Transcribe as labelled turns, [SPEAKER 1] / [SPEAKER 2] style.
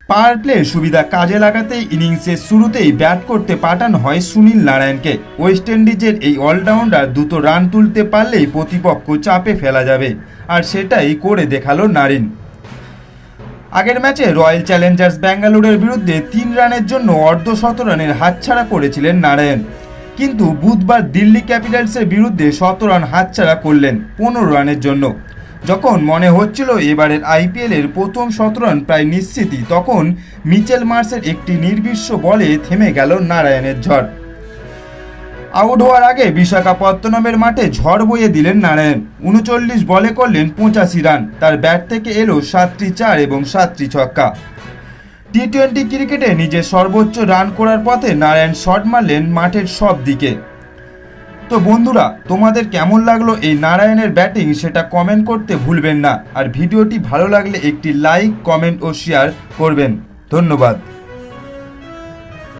[SPEAKER 1] পাওয়ার প্লের সুবিধা কাজে লাগাতেই ইনিংসের শুরুতেই ব্যাট করতে পাঠানো হয় সুনীল নারায়ণকে। ওয়েস্ট ইন্ডিজের এই অলরাউন্ডার দ্রুত রান তুলতে পারলেই প্রতিপক্ষ চাপে ফেলা যাবে, আর সেটাই করে দেখালো নারিন। আগের ম্যাচে রয়্যাল চ্যালেঞ্জার্স ব্যাঙ্গালোরের বিরুদ্ধে 3 রানের জন্য অর্ধশতরানের হাতছাড়া করেছিলেন নারায়ণ, কিন্তু বুধবার দিল্লি ক্যাপিটালসের বিরুদ্ধে 17 রান হাতছাড়া করলেন 15 রানের জন্য। যখন মনে হচ্ছিল এবারের আইপিএলের প্রথম 17 রান প্রায় নিশ্চিতই, তখন মিচেল মার্শের একটি নির্বিশ্ব বলে থেমে গেল নারায়ণের ঝড়। আউট হওয়ার আগে বিশাখাপত্তনমের মাঠে ঝড় বইয়ে দিলেন নারায়ণ। 39 বলে করলেন 85 রান। তার ব্যাট থেকে এলো 7টি 4 এবং 7টি ছক্কা। টি-20 ক্রিকেটে নিজের সর্বোচ্চ রান করার পথে নারায়ণ শট মারলেন মাঠের সব দিকে। তো বন্ধুরা, তোমাদের কেমন লাগলো এই নারায়ণের ব্যাটিং সেটা কমেন্ট করতে ভুলবেন না। আর ভিডিওটি ভালো লাগলে একটি লাইক, কমেন্ট ও শেয়ার করবেন। ধন্যবাদ।